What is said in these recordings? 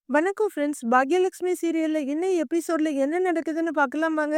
வணக்கம் ஃப்ரெண்ட்ஸ். பாக்யலட்சுமி சீரியல்ல இன்னும் எபிசோட்ல என்ன நடக்குதுன்னு பார்க்கலாம் வாங்க.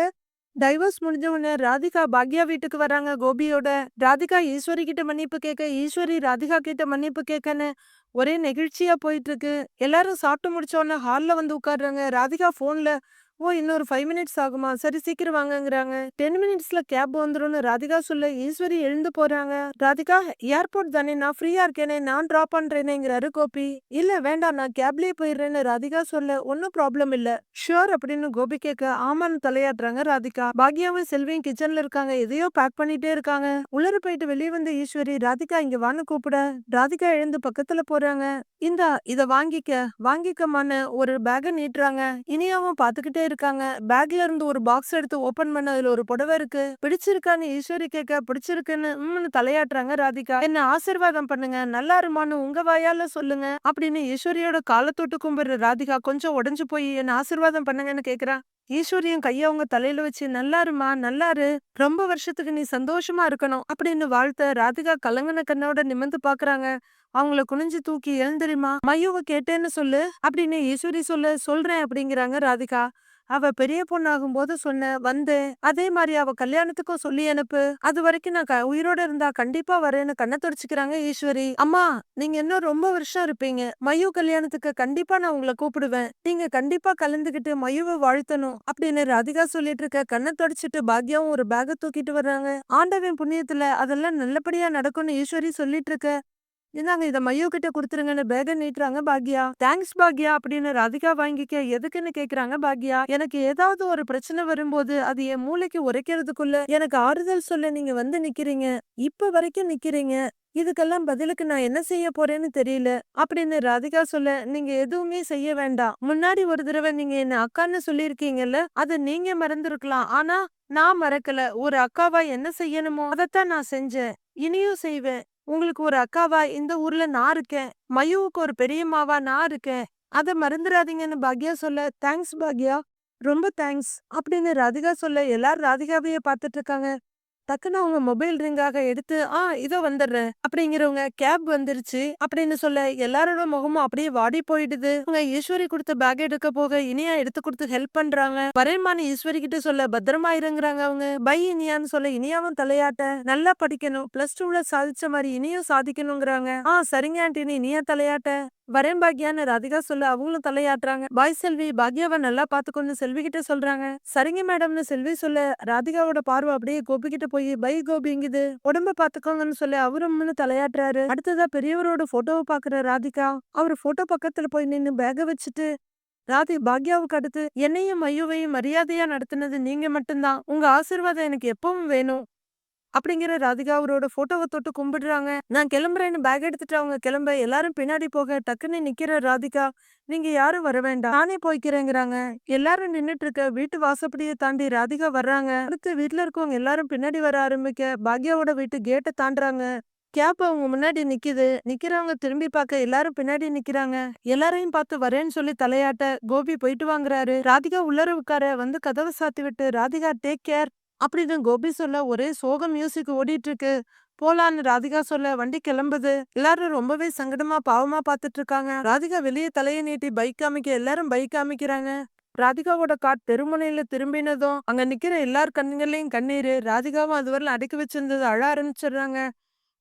டைவர்ஸ் முடிஞ்ச உடனே ராதிகா பாக்யா வீட்டுக்கு வராங்க கோபியோட. ராதிகா ஈஸ்வரி கிட்ட மன்னிப்பு கேட்க, ஈஸ்வரி ராதிகா கிட்ட மன்னிப்பு கேட்கன்னு ஒரே நெகிழ்ச்சியா போயிட்டு இருக்கு. எல்லாரும் சாப்பிட்டு முடிச்ச உடனே ஹால்ல வந்து உட்கார்றாங்க. ராதிகா ஃபோன்ல ஓ இன்னொரு 5 மினிட்ஸ் ஆகுமா, சரி சீக்கிரம் வாங்கங்கிறாங்க. 10 மினிட்ஸ்ல கேப் வந்துரும்னு ராதிகா சொல்ல ஈஸ்வரி எழுந்து போறாங்க. ராதிகா ஏர்போர்ட் தானே, நான் ஃப்ரீயா இருக்கேனே, நான் டிராப் பண்றேனேங்கிறாரு கோபி. இல்ல வேண்டாம், நான் கேப்லயே போயிடுறேன்னு ராதிகா சொல்ல, ஒன்னும் ப்ராப்ளம் இல்ல ஷூர் அப்படின்னு கோபி கேட்க ஆமான்னு தலையாட்டுறாங்க ராதிகா. பாக்யாவும் செல்வியும் கிச்சன்ல இருக்காங்க, எதையோ பேக் பண்ணிட்டே இருக்காங்க. உள்ளர போயிட்டு வெளியே வந்து ஈஸ்வரி ராதிகா இங்க வான்னு கூப்பிட ராதிகா எழுந்து பக்கத்துல போறாங்க. இந்தா இத வாங்கிக்க, வாங்கிக்கமான்னு ஒரு பேக நீட்டுறாங்க. இனியாவும் பாத்துக்கிட்டே இருக்காங்க. பேக்ல இருந்து ஒரு பாக்ஸ் எடுத்து ஓபன் பண்ண அதுல ஒரு புடவை இருக்கு. பிடிச்சிருக்கான்னு ஈஸ்வரி கேட்க பிடிச்சிருக்குன்னு தலையாட்டுறாங்க ராதிகா. என்ன ஆசீர்வாதம் பண்ணுங்க, நல்லா இருமான்னு உங்க வாயால சொல்லுங்க அப்படின்னு ஈஸ்வரியோட காலை தொட்டு கும்பிடுற ராதிகா கொஞ்சம் உடைஞ்சு போய் என்ன ஆசீர்வாதம் பண்ணுங்கன்னு கேக்குறா. ஈஸ்வரியும் கைய அவங்க தலையில வச்சு நல்லா இருமா, நல்லா இரு, ரொம்ப வருஷத்துக்கு நீ சந்தோஷமா இருக்கணும் அப்படின்னு வாழ்த்த ராதிகா கலங்கன கண்ணோட நிமிர்ந்து பாக்குறாங்க. அவங்கள குனிஞ்சு தூக்கி எழுந்திரிமா, மையுவ கேட்டேன்னு சொல்லு அப்படின்னு ஈஸ்வரி சொல்றேன் அப்படிங்கிறாங்க ராதிகா. அவ பெரிய பொண்ணாகும் போது சொன்ன வந்து, அதே மாதிரி அவ கல்யாணத்துக்கும் சொல்லி அனுப்பு, அது வரைக்கும் நான் உயிரோட இருந்தா கண்டிப்பா வரேன்னு கண்ணை தொடச்சுக்கிறாங்க ஈஸ்வரி. அம்மா நீங்க இன்னும் ரொம்ப வருஷம் இருப்பீங்க, மயு கல்யாணத்துக்கு கண்டிப்பா நான் உங்களை கூப்பிடுவேன், நீங்க கண்டிப்பா கலந்துகிட்டு மயுவை வாழ்த்தணும் அப்படின்னு ராதிகா சொல்லிட்டு இருக்க. கண்ணை தொடச்சிட்டு பாக்யாவும் ஒரு பேக தூக்கிட்டு வர்றாங்க. ஆண்டவன் புண்ணியத்துல அதெல்லாம் நல்லபடியா நடக்கும்னு ஈஸ்வரி சொல்லிட்டு இருக்க. இந்தாங்க இத மையோ கிட்ட குடுத்துருங்கன்னு பேக நீட்டுறாங்க பாக்யா. தேங்க்ஸ் பாக்யா அப்படின்னு ராதிகா வாங்கிக்க. எதுக்குன்னு கேக்குறாங்க பாக்யா. எனக்கு ஏதாவது ஒரு பிரச்சனை வரும்போது அது என் மூளைக்கு உரைக்கிறதுக்குள்ள எனக்கு ஆறுதல் சொல்ல நீங்க வந்து நிக்கிறீங்க, இப்ப வரைக்கும் நிக்கிறீங்க, இதுக்கெல்லாம் பதிலுக்கு நான் என்ன செய்ய போறேன்னு தெரியல அப்படின்னு ராதிகா சொல்ல, நீங்க எதுவுமே செய்ய வேண்டாம், முன்னாடி ஒரு தடவை நீங்க என்ன அக்கான்னு சொல்லியிருக்கீங்கல்ல, அது நீங்க மறந்துருக்கலாம், ஆனா நான் மறக்கல. ஒரு அக்காவா என்ன செய்யணுமோ அதைத்தான் நான் செஞ்சேன், இனியும் செய்வேன். உங்களுக்கு ஒரு அக்காவா இந்த ஊர்ல நான் இருக்கேன், மயுவுக்கு ஒரு பெரியம்மாவா நான் இருக்கேன், அத மறந்துடாதீங்கன்னு பாக்யா சொல்ல, தேங்க்ஸ் பாக்யா, ரொம்ப தேங்க்ஸ் அப்படின்னு ராதிகா சொல்ல எல்லாரும் ராதிகாவையே பார்த்துட்டு இருக்காங்க. டக்குன்னு அவங்க மொபைல் ரிங்காக எடுத்து இதோ வந்துடுறேன் அப்படிங்கிறவங்க கேப் வந்துருச்சு அப்படின்னு சொல்ல எல்லாரோட முகமும் அப்படியே வாடி போயிடுது. அவங்க ஈஸ்வரி கொடுத்த பேக் எடுக்க போக இனியா எடுத்து கொடுத்து ஹெல்ப் பண்றாங்க. வரேன்மான்னு ஈஸ்வரி கிட்ட சொல்ல பத்திரமா இருங்கிறாங்க அவங்க. பை இனியான்னு சொல்ல இனியாவும் தலையாட்ட, நல்லா படிக்கணும், +2ல சாதிச்ச மாதிரி இனியும் சாதிக்கணுங்கிறாங்க. சரிங்க ஆண்டின்னு இனியா தலையாட்ட, வரேன் பாக்யான்னு ராதிகா சொல்ல அவங்களும் தலையாட்டுறாங்க. பாய் செல்வி, பாக்யாவை நல்லா பாத்துக்கொண்டு செல்வி கிட்ட சொல்றாங்க. சரிங்க மேடம்னு செல்வி சொல்ல ராதிகாவோட பார்வை அப்படியே கோபி கிட்ட போய் பை கோபிங்குது, உடம்ப பாத்துக்கோங்கன்னு சொல்லி அவரும் தலையாட்டுறாரு. அடுத்ததா பெரியவரோட போட்டோவை பாக்குற ராதிகா, அவர் போட்டோ பக்கத்துல போய் நின்னு பேக வச்சுட்டு பாக்யாவுக்கு அடுத்து என்னையும் மையுவையும் மரியாதையா நடத்துனது நீங்க மட்டும்தான், உங்க ஆசீர்வாதம் எனக்கு எப்பவும் வேணும் அப்படிங்கிற ராதிகா அவரோட போட்டோவை தொட்டு கும்பிடுறாங்க. நான் கிளம்புறேன்னு பேக் எடுத்துட்டு அவங்க கிளம்ப எல்லாரும் பின்னாடி போக டக்குன்னு நிக்கிற ராதிகா, நீங்க யாரும் வர வேண்டாம், நானே போய்க்கிறேங்கிறாங்க. எல்லாரும் நின்னுட்டு இருக்க வீட்டு வாசப்படியை தாண்டி ராதிகா வர்றாங்க. அடுத்து வீட்டுல இருக்கவங்க எல்லாரும் பின்னாடி வர ஆரம்பிக்க பாக்யாவோட வீட்டு கேட்டை தாண்டுறாங்க. கேப் அவங்க முன்னாடி நிக்குது. நிக்கிறவங்க திரும்பி பார்க்க எல்லாரும் பின்னாடி நிக்கிறாங்க. எல்லாரையும் பார்த்து வரேன்னு சொல்லி தலையாட்ட கோபி போயிட்டு வாங்குறாரு. ராதிகா உள்ளர உட்கார வந்து கதவை சாத்தி விட்டு ராதிகா டேக் கேர் அப்படின்னு கோபி சொல்ல ஒரே சோக மியூசிக் ஓடிட்டு இருக்கு. போலான்னு ராதிகா சொல்ல வண்டி கிளம்புது. எல்லாரும் ரொம்பவே சங்கடமா பாவமா பாத்துட்டு இருக்காங்க. ராதிகா வெளியே தலையை நீட்டி பைக் காமிக்க எல்லாரும் பைக் காமிக்கிறாங்க. ராதிகாவோட கார் தெருமுனையில திரும்பினதும் அங்க நிக்கிற எல்லார் கண்ணுங்களையும் கண்ணீரு. ராதிகாவும் அதுவரை அடக்கி வச்சிருந்தது அழ ஆரம்பிச்சிடுறாங்க.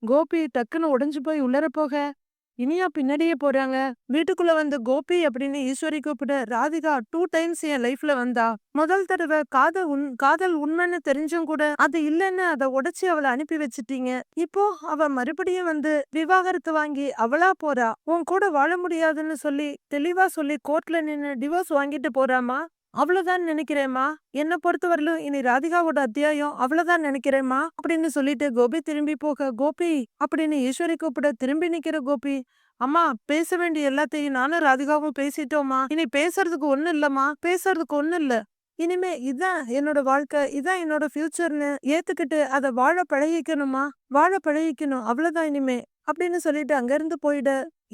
கோபி டக்குன்னு உடைஞ்சு போய் உள்ளர போக இனியா பின்னாடியே போறாங்க. வீட்டுக்குள்ள வந்து கோபி அப்படின்னு ஈஸ்வரி கூப்பிட ராதிகா 2 டைம்ஸ் என் லைஃப்ல வந்தா. முதல் தடவை காதல் உண்மைன்னு தெரிஞ்சும் கூட அது இல்லைன்னு அதை உடைச்சு அவளை அனுப்பி வச்சிட்டீங்க. இப்போ அவ மறுபடியும் வந்து விவாகரத்து வாங்கி அவளா போறா. உன் கூட வாழ முடியாதுன்னு சொல்லி தெளிவா சொல்லி கோர்ட்ல நின்னு டிவோர்ஸ் வாங்கிட்டு போறாமா. அவ்வளவுதான் நினைக்கிறேம்மா, என்ன பொறுத்தவரையிலும் இனி ராதிகாவோட அத்தியாயம் அவ்வளவுதான் நினைக்கிறேம்மா அப்படின்னு சொல்லிட்டு கோபி திரும்பி போக கோபி அப்படின்னு ஈஸ்வரி கூப்பிட திரும்பி நிக்கிற கோபி, அம்மா பேச வேண்டிய எல்லாத்தையும் நானும் ராதிகாவும் பேசிட்டோமா, இனி பேசுறதுக்கு ஒண்ணு இல்லம்மா, பேசுறதுக்கு ஒண்ணு இல்ல, இனிமே இதான் என்னோட வாழ்க்கை, இதான் என்னோட ஃபியூச்சர்னு ஏத்துக்கிட்டு அதை வாழ பழகிக்கணுமா, வாழ பழகிக்கணும், அவ்வளவுதான் இனிமே அப்படின்னு சொல்லிட்டு அங்கிருந்து போயிட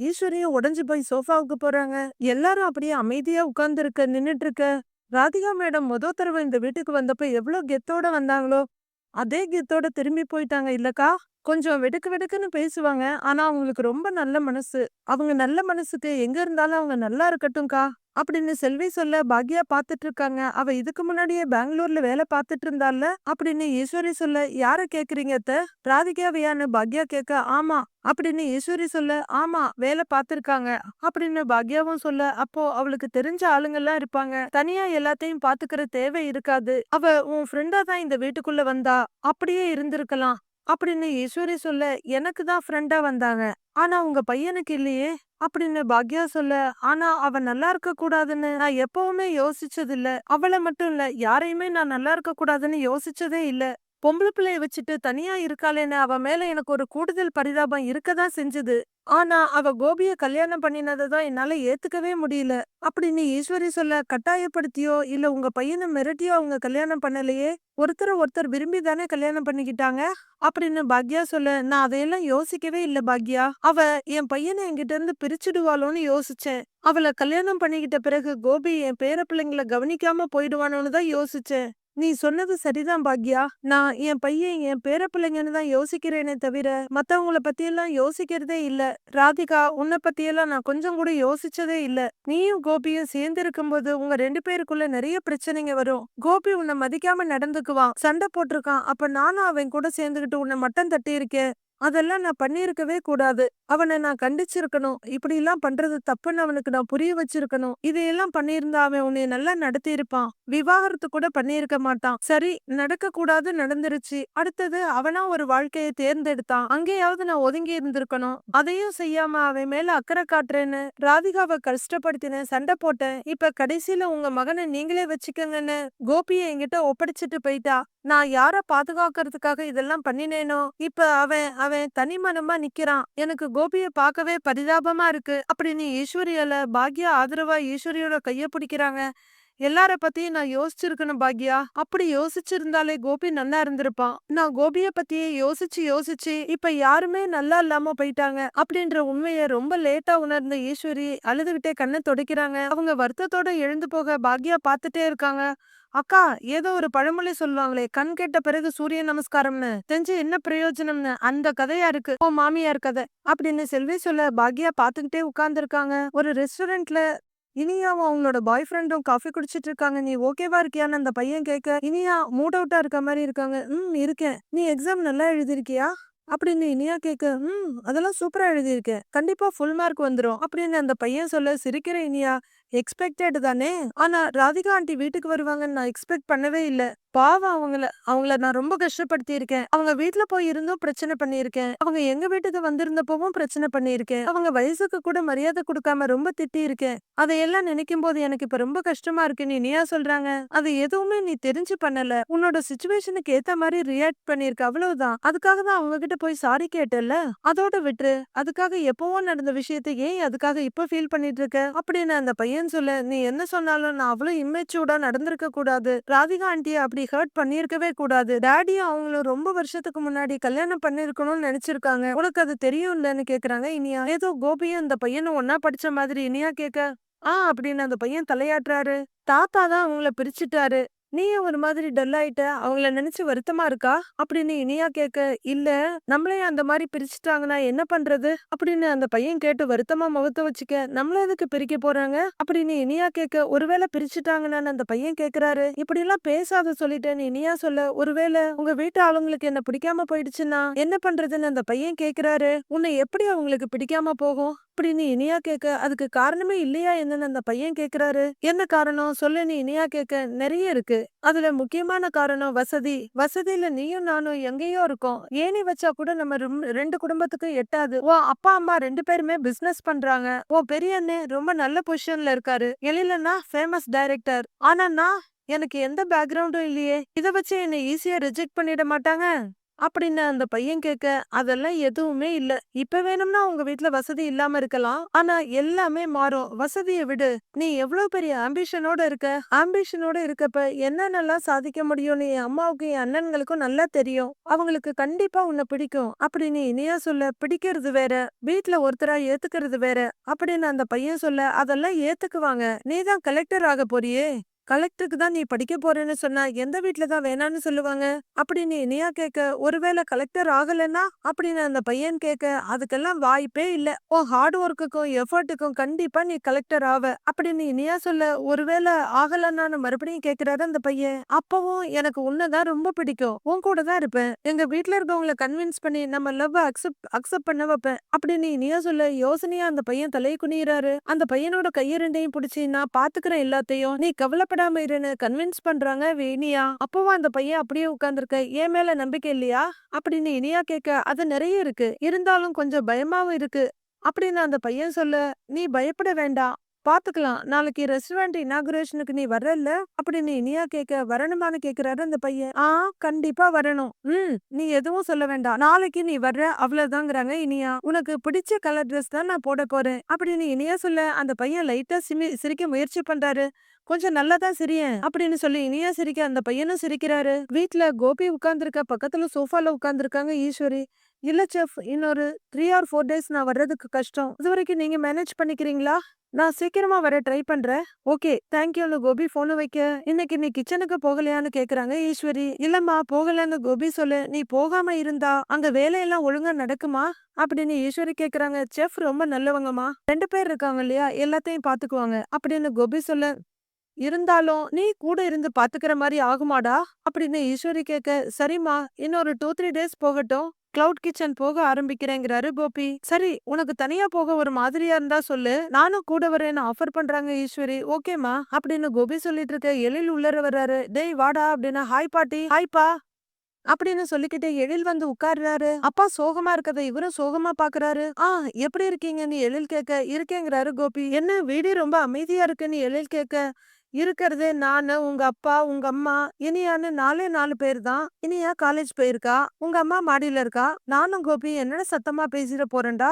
ஈஸ்வரியும் உடைஞ்சு போய் சோஃபாவுக்கு போறாங்க. எல்லாரும் அப்படியே அமைதியா உட்கார்ந்து நின்னுட்டு இருக்க. ராதிகா மேடம் தடவை இந்த வீட்டுக்கு வந்தப்ப எவ்வளவு கெத்தோட வந்தாங்களோ அதே கெத்தோட திரும்பி போயிட்டாங்க இல்லக்கா. கொஞ்சம் வெடுக்கு வெடுக்குன்னு பேசுவாங்க. ஆனா, அவங்களுக்கு ரொம்ப நல்ல மனசு. அவங்க நல்ல மனசுக்கு எங்க இருந்தாலும் அவங்க நல்லா இருக்கட்டும்க்கா. அப்படின்னு செல்வி சொல்ல பாக்யா பாத்துட்டு இருக்காங்க. அவ இதுக்கு முன்னாடியே பெங்களூர்ல வேலை பாத்துட்டு இருந்தால்ல அப்படின்னு ஈஸ்வரி சொல்ல, யார கேக்குறீங்க அத்த? ராதிகாவையான்னு பாக்யா கேட்க, ஆமா அப்படின்னு ஈஸ்வரி சொல்ல, ஆமா வேலை பாத்துருக்காங்க அப்படின்னு பாக்யாவும் சொல்ல, அப்போ அவளுக்கு தெரிஞ்ச ஆளுங்கெல்லாம் இருப்பாங்க. தனியா எல்லாத்தையும் பாத்துக்கிற தேவை இருக்காது. அவ உன் ஃப்ரெண்டா தான் இந்த வீட்டுக்குள்ள வந்தா. அப்படியே இருந்திருக்கலாம். அப்படின்னு ஈஸ்வரி சொல்ல, எனக்கு தான் ஃப்ரெண்டா வந்தாங்க. ஆனா உங்க பையனுக்கு இல்லையே! அப்படின்னு பாக்யா சொல்ல, ஆனா அவ நல்லா இருக்க கூடாதுன்னு நான் எப்பவுமே யோசிச்சதில்ல. அவள மட்டும் இல்ல, யாரையுமே நான் நல்லா இருக்க கூடாதுன்னு யோசிச்சதே இல்ல. பொம்பள பிள்ளைய வச்சுட்டு தனியா இருக்காளேன்னு அவ மேல எனக்கு ஒரு கூடுதல் பரிதாபம் இருக்கதான் செஞ்சது. ஆனா அவ கோபிய கல்யாணம் பண்ணினத தான் என்னால ஏத்துக்கவே முடியல. அப்படின்னு ஈஸ்வரி சொல்ல, கட்டாயப்படுத்தியோ இல்ல உங்க பையன மிரட்டியோ அவங்க கல்யாணம் பண்ணலையே. ஒருத்தர ஒருத்தர் விரும்பி தானே கல்யாணம் பண்ணிக்கிட்டாங்க. அப்படின்னு பாக்யா சொல்ல, நான் அதையெல்லாம் யோசிக்கவே இல்ல பாக்யா. அவ என் பையனை என்கிட்ட இருந்து பிரிச்சுடுவாளோன்னு யோசிச்சேன். அவள கல்யாணம் பண்ணிக்கிட்ட பிறகு கோபி என் பேர பிள்ளைங்கள கவனிக்காம போயிடுவானோன்னு தான் யோசிச்சேன். நீ சொன்னது சரிதான் பாக்யா. நான் என் பையன் என் பேர பிள்ளைங்கன்னு தான் யோசிக்கிறேனே தவிர, மத்தவங்கள பத்தியெல்லாம் யோசிக்கிறதே இல்ல. ராதிகா, உன்ன பத்தியெல்லாம் நான் கொஞ்சம் கூட யோசிச்சதே இல்ல. நீயும் கோபியும் சேர்ந்து இருக்கும்போது உங்க 2 பேருக்குள்ள நெறைய பிரச்சனைங்க வரும். கோபி உன்ன மதிக்காம நடந்துக்குவான். சண்டை போட்டிருக்கான். அப்ப நானும் அவன் கூட சேர்ந்துகிட்டு உன்ன மட்டம் தட்டியிருக்கேன். அதெல்லாம் நான் பண்ணியிருக்கவே கூடாது. அவன நான் கண்டிச்சிருக்கணும். இப்படிலாம் பண்றது தப்புன்னு அவனுக்கு நான் புரிய வச்சிருக்கணும். இதையெல்லாம் பண்ணியிருந்தா அவன் உன்னைய நல்லா நடத்தியிருப்பான். விவாகரத்து கூட பண்ணியிருக்க மாட்டான். சரி, நடக்கக்கூடாது நடந்துருச்சு. அடுத்தது அவனா ஒரு வாழ்க்கைய தேர்ந்தெடுத்தான். அங்கேயாவது நான் ஒதுங்கி இருந்திருக்கணும். அதையும் செய்யாம அவன் மேல அக்கறை காட்டுறேன்னு ராதிகாவ கஷ்டப்படுத்தினேன், சண்டை போட்டேன். இப்ப கடைசியில உங்க மகனை நீங்களே வச்சுக்கங்கன்னு கோபிய என்கிட்ட ஒப்படைச்சிட்டு போயிட்டா. நான் யார பாதுகாக்கிறதுக்காக இதெல்லாம் பண்ணினேனோ, இப்ப அவன் அவன் தனிமனமா நிக்கிறான். எனக்கு கோபிய பார்க்கவே பரிதாபமா இருக்கு. அப்படின்னு ஈஸ்வரியால பாக்யா ஆதரவா ஈஸ்வரியோட கைய பிடிக்கிறாங்க. எல்லார பத்தியும் நான் யோசிச்சிருக்கணும் பாக்யா. அப்படி யோசிச்சிருந்தாலே கோபி நல்லா இருந்திருப்பான். நான் கோபிய பத்தியே யோசிச்சு யோசிச்சு இப்ப யாருமே நல்லா இல்லாம போயிட்டாங்க அப்படின்ற உண்மைய ரொம்ப லேட்டா உணர்ந்த ஈஸ்வரி அழுதுகிட்டே கண்ணை துடைக்கிறாங்க. அவங்க வருத்தத்தோட எழுந்து போக பாக்யா பார்த்துட்டே இருக்காங்க. அக்கா, ஏதோ ஒரு பழமொழி சொல்லுவாங்களே, கண் கெட்ட பிறகு சூரிய நமஸ்காரம்னு தெரிஞ்சு என்ன பிரயோஜனம்னு, அந்த கதையா இருக்கு ஓ மாமியார் கதை அப்படின்னு செல்வி சொல்ல பாக்யா பாத்துக்கிட்டே உட்கார்ந்துருக்காங்க. ஒரு ரெஸ்டாரண்ட்ல இனியாவும் அவங்களோட பாய் ஃப்ரெண்டும் காஃபி குடிச்சிட்டு இருக்காங்க. நீ ஓகேவா இருக்கியான்னு அந்த பையன் கேட்க, இனியா மூட் அவுட்டா இருக்க மாதிரி இருக்காங்க. இருக்கேன். நீ எக்ஸாம் நல்லா எழுதிருக்கியா அப்படின்னு இனியா கேட்க, அதெல்லாம் சூப்பரா எழுதியிருக்கேன். கண்டிப்பா ஃபுல் மார்க் வந்துரும் அப்படின்னு அந்த பையன் சொல்ல சிரிக்கிற இனியா, எக்ஸ்பெக்டட் தானே. ஆனா ராதிகா ஆண்டி வீட்டுக்கு வருவாங்கன்னு நான் எக்ஸ்பெக்ட் பண்ணவே இல்ல. பாவம் அவங்கள அவங்கள நான் ரொம்ப கஷ்டப்படுத்தி இருக்கேன். அவங்க வீட்ல போய் இருந்தும் பிரச்சனை பண்ணியிருக்கேன். அவங்க எங்க வீட்டுக்கு வந்திருந்தப்பவும் பிரச்சனை பண்ணியிருக்கேன். அவங்க வயசுக்கு கூட மரியாதை கொடுக்காம ரொம்ப திட்டி இருக்கேன். அதையெல்லாம் நினைக்கும் போது எனக்கு இப்ப ரொம்ப கஷ்டமா இருக்குன்னு இனியா சொல்றாங்க. அது எதுவுமே நீ தெரிஞ்சு பண்ணல. உன்னோட சிச்சுவேஷனுக்கு ஏத்த மாதிரி ரியாக்ட் பண்ணிருக்க, அவ்வளவுதான். அதுக்காக தான் அவங்க கிட்ட போய் சாரி கேட்டல. அதோட விட்டுரு. அதுக்காக எப்பவோ நடந்த விஷயத்தை ஏன் அதுக்காக இப்ப ஃபீல் பண்ணிட்டு இருக்க அப்படின்னு அந்த பையன் சொல்ல, நீ என்ன சொன்னாலும் நான் அவ்வளவு இம்மெச்சூர்டா நடந்திருக்க கூடாது. ராதிகா ஆண்டிய அப்படி ஹர்ட் பண்ணிருக்கவே கூடாது. டாடியும் அவங்களும் ரொம்ப வருஷத்துக்கு முன்னாடி கல்யாணம் பண்ணிருக்கணும்னு நினைச்சிருக்காங்க. உனக்கு அது தெரியும் இல்லன்னு கேக்குறாங்க இனியா. ஏதோ கோபியும் அந்த பையனும் ஒன்னா படிச்ச மாதிரி இனியா கேட்க, அப்படின்னு அந்த பையன் தலையாட்டுறாரு. தாத்தா தான் அவங்கள பிரிச்சுட்டாரு. நீயும் ஒரு மாதிரி டல் ஆயிட்ட. அவங்கள நினைச்சு வருத்தமா இருக்கா அப்படின்னு இனியா கேட்க, இல்ல, நம்மளையும் அந்த மாதிரி பிரிச்சுட்டாங்கன்னா என்ன பண்றது அப்படின்னு அந்த பையன் கேட்டு வருத்தமா முகத்த வச்சுக்க, நம்மள எதுக்கு பிரிக்க போறாங்க அப்படின்னு இனியா கேட்க, ஒருவேளை பிரிச்சுட்டாங்கன்னு அந்த பையன் கேக்குறாரு. இப்படி எல்லாம் பேசாத சொல்லிட்டேன்னு இனியா சொல்ல, ஒருவேளை உங்க வீட்டு ஆளுங்களுக்கு என்ன பிடிக்காம போயிடுச்சுன்னா என்ன பண்றதுன்னு அந்த பையன் கேக்குறாரு. உன்னை எப்படி அவங்களுக்கு பிடிக்காம போகும் அப்படின்னு இனியா கேட்க, அதுக்கு காரணமே இல்லையா என்னன்னு அந்த பையன் கேக்குறாரு. என்ன காரணம் சொல்லுன்னு இனியா கேட்க, நிறைய இருக்கு. அதுல முக்கியமான காரணம் வசதி. வசதியில நீயும் நானும் எங்கேயோ இருக்கோம். ஏணி வச்சா கூட நம்ம 2 குடும்பத்துக்கும் எட்டாது. உன் அப்பா அம்மா 2 பேருமே பிசினஸ் பண்றாங்க. உன் பெரிய அண்ணன் ரொம்ப நல்ல பொசிஷன்ல இருக்காரு. எழிலன்னா ஃபேமஸ் டைரக்டர். ஆனா நான், எனக்கு எந்த பேக்ரவுண்டும் இல்லையே. இத வச்சு என்ன ஈஸியா ரிஜெக்ட் பண்ணிட மாட்டாங்க அப்படின்னு அந்த பையன் கேட்க, அதெல்லாம் எதுவுமே இல்ல. இப்ப வேணும்னா உங்க வீட்ல வசதி இல்லாம இருக்கலாம். ஆனா எல்லாமே மாறும். வசதியை விடு. நீ எவ்வளவு பெரிய ஆம்பிஷனோட இருக்க. ஆம்பிஷனோட இருக்கப்ப என்னென்னலாம் சாதிக்க முடியும்னு என் அம்மாவுக்கும் என் அண்ணன்களுக்கும் நல்லா தெரியும். அவங்களுக்கு கண்டிப்பா உன்னை பிடிக்கும் அப்படின்னு இனியா சொல்ல, பிடிக்கிறது வேற, வீட்ல ஒருத்தரா ஏத்துக்கிறது வேற அப்படின்னு அந்த பையன் சொல்ல, அதெல்லாம் ஏத்துக்குவாங்க. நீதான் கலெக்டர் ஆக போறியே. கலெக்டருக்கு தான் நீ படிக்க போறேன்னு சொன்னா எந்த வீட்ல தான் வேணான்னு சொல்லுவாங்க அப்படின்னு இனியா கேட்க, ஒருவேளை கலெக்டர் ஆகலன்னா அப்படின்னு அந்த பையன் கேட்க, அதுக்கெல்லாம் வாய்ப்பே இல்ல. உன் ஹார்ட் ஒர்க்குக்கும் எஃபர்ட்டுக்கும் கண்டிப்பா நீ கலெக்டர் ஆவ அப்படின்னு இனியா சொல்ல, ஒருவேளை ஆகலன்னான்னு மறுபடியும் கேக்குறாரு அந்த பையன். அப்பவும் எனக்கு உன்னதான் ரொம்ப பிடிக்கும், உன் கூட தான் இருப்பேன், எங்க வீட்ல இருக்கவங்கள கன்வின்ஸ் பண்ணி நம்ம லவ் அக்செப்ட் பண்ண வைப்பேன் அப்படின்னு இனியா சொல்ல, யோசனையா அந்த பையன் தலையை குனிறாரு. அந்த பையனோட கைய ரெண்டையும் பிடிச்சி, நான் பாத்துக்கிறேன் எல்லாத்தையும், நீ கவலைப்படாம இருன்னு கன்வின்ஸ் பண்றாங்க இனியா. அப்பவும் அந்த பையன் அப்படியே உட்கார்ந்துருக்க, என் மேல நம்பிக்கை இல்லையா அப்படின்னு இனியா கேட்க, அது நிறைய இருக்கு, இருந்தாலும் கொஞ்சம் பயமாவும் இருக்கு அப்படின்னு அந்த பையன் சொல்ல, நீ பயப்பட வேண்டாம், பாத்துக்கலாம், நாளைக்கு ரெஸ்டாரண்ட் இனாகுரேஷனுக்கு நீ வரல அப்படின்னு இனியா கேட்க, வரணுமான்னு கேக்குறாரு அந்த பையன். கண்டிப்பா வரணும், நீ எதுவும் சொல்ல வேண்டாம், நாளைக்கு நீ வர்ற அவ்வளவுதாங்கிறாங்க இனியா. உனக்கு பிடிச்ச கலர் ட்ரெஸ் தான் நான் போட போறேன் அப்படின்னு இனியா சொல்ல, அந்த பையன் லைட்டா சிரிக்க முயற்சி பண்றாரு. கொஞ்சம் நல்லாதான் சிரியேன் அப்படின்னு சொல்லி இனியா சிரிக்க, அந்த பையனும் சிரிக்கிறாரு. வீட்ல கோபி உட்கார்ந்துருக்க, பக்கத்துல சோஃபால உட்கார்ந்துருக்காங்க ஈஸ்வரி. இல்ல செஃப், இன்னொரு 3 or 4 days நான் வர்றதுக்கு கஷ்டம், இது வரைக்கும் நீங்க மேனேஜ் பண்ணிக்கிறீங்களா, நான் சீக்கிரமா வர ட்ரை பண்றேன். ஓகே தேங்க்யூன்னு கோபி போன வைக்க, இன்னைக்கு நீ கிச்சனுக்கு போகலையான்னு கேக்குறாங்க ஈஸ்வரி. இல்லம்மா போகலன்னு கோபி சொல்ல, நீ போகாம இருந்தா அங்க வேலையெல்லாம் ஒழுங்கா நடக்குமா அப்படின்னு ஈஸ்வரி கேக்குறாங்க. செஃப் ரொம்ப நல்லவங்கம்மா, 2 பேர் இருக்காங்க இல்லையா, எல்லாத்தையும் பாத்துக்குவாங்க அப்படின்னு கோபி சொல்ல, இருந்தாலும் நீ கூட இருந்து பாத்துக்கிற மாதிரி ஆகுமாடா அப்படின்னு ஈஸ்வரி கேட்க, சரிம்மா இன்னொரு 2-3 days போகட்டும், கிளவுட் கிச்சன் போக ஆரம்பிக்கிறேங்கிறாரு கோபி. சரி உனக்கு தனியா போக ஒரு மாதிரியா இருந்தா சொல்லு, நானும் கூட வரேன்னு ஆஃபர் பண்றாங்க ஈஸ்வரி. ஓகேமா அப்படின்னு கோபி சொல்லிட்டு இருக்க, எழில் உள்ளர வர்றாரு. டேய் வாடா அப்படின்னா, ஹாய் பாட்டி, ஹாய்ப்பா அப்படின்னு சொல்லிக்கிட்டு எழில் வந்து உட்கார்றாரு. அப்பா சோகமா இருக்கத இவரும் சோகமா பாக்குறாரு. எப்படி இருக்கீங்கன்னு எழில் கேட்க, இருக்கேங்கிறாரு கோபி. என்ன வீடு ரொம்ப அமைதியா இருக்குன்னு எழில் கேட்க, இருக்கிறதே நானு, உங்க அப்பா, உங்க அம்மா, இனியான்னு 4 பேர் தான். இனியா காலேஜ் போயிருக்கா, உங்க அம்மா மாடியில இருக்கா, நானும் கோபி என்னடா சத்தமா பேசிட போறேன்டா.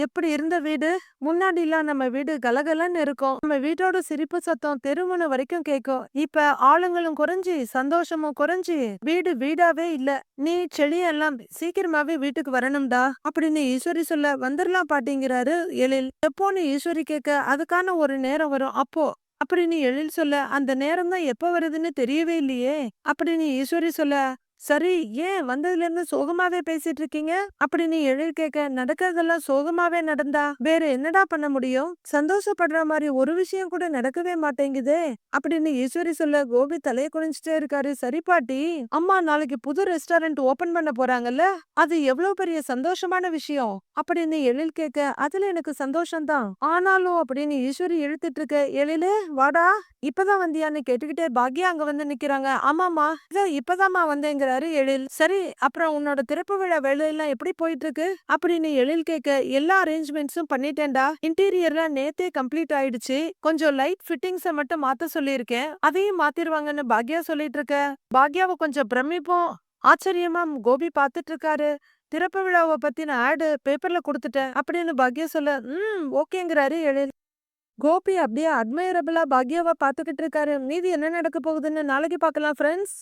எப்படி இருந்த வீடு, முன்னாடி எல்லாம் நம்ம வீடு கலகலன்னு இருக்கும், நம்ம வீட்டோட சிரிப்பு சத்தம் தெருமுனை வரைக்கும் கேட்கும். இப்ப ஆளுங்களும் குறைஞ்சி சந்தோஷமும் குறைஞ்சி வீடு வீடாவே இல்ல, நீ செடியெல்லாம் சீக்கிரமாவே வீட்டுக்கு வரணும்டா அப்படின்னு ஈஸ்வரி சொல்ல, வந்துடலாம் பாட்டிங்கிறாரு எழில். எப்போன்னு ஈஸ்வரி கேட்க, அதுக்கான ஒரு நேரம் வரும் அப்போ அப்படின்னு எழில் சொல்ல, அந்த நேரம் தான் எப்ப வருதுன்னு தெரியவே இல்லையே அப்படின்னு ஈஸ்வரி சொல்ல, சரி ஏன் வந்ததுல இருந்து சோகமாவே பேசிட்டு இருக்கீங்க அப்படின்னு எழில் கேட்க, நடக்கிறதெல்லாம் சோகமாவே நடந்தா வேற என்னடா பண்ண முடியும், சந்தோஷப்படுற மாதிரி ஒரு விஷயம் கூட நடக்கவே மாட்டேங்குதே அப்படின்னு ஈஸ்வரி சொல்ல, கோபி தலையை குனிஞ்சிட்டே இருக்காரு. சரி பாட்டி, அம்மா நாளைக்கு புது ரெஸ்டாரண்ட் ஓபன் பண்ண போறாங்கல்ல, அது எவ்வளவு பெரிய சந்தோஷமான விஷயம் அப்படின்னு எழில் கேட்க, அதுல எனக்கு சந்தோஷம்தான், ஆனாலும் அப்படின்னு ஈஸ்வரி இழுத்துட்டு இருக்க, எழிலு வாடா, இப்பதான் வந்தியான்னு கேட்டுக்கிட்டே பாக்யா அங்க வந்து நிக்கிறாங்க. ஆமாமா இப்பதாம்மா வந்தேங்கிறாரு எழில். சரி அப்புறம் உன்னோட திறப்பு விழா வேலையெல்லாம் எப்படி போயிட்டு இருக்கு அப்படின்னு எழில் கேட்க, எல்லா அரேஞ்ச்மெண்ட்ஸும் பண்ணிட்டேன்டா, இன்டீரியர்லாம் நேத்தே கம்ப்ளீட் ஆயிடுச்சு, கொஞ்சம் லைட் ஃபிட்டிங்ஸ மட்டும் மாத்த சொல்லியிருக்கேன், அதையும் மாத்திருவாங்கன்னு பாக்யா சொல்லிட்டு இருக்க. பாக்யாவை கொஞ்சம் பிரமிப்போம் ஆச்சரியமா கோபி பாத்துட்டு இருக்காரு. திறப்பு விழாவை பத்தின ஆடு பேப்பர்ல கொடுத்துட்டேன் அப்படின்னு பாக்யா சொல்ல, ஓகேங்கிறாரு எழில். கோபி அப்படியே அட்மைரபிளா பாக்யாவை பாத்துக்கிட்டு இருக்காரு. மீதி என்ன நடக்க போகுதுன்னு நாளைக்கு பார்க்கலாம் ஃப்ரெண்ட்ஸ்.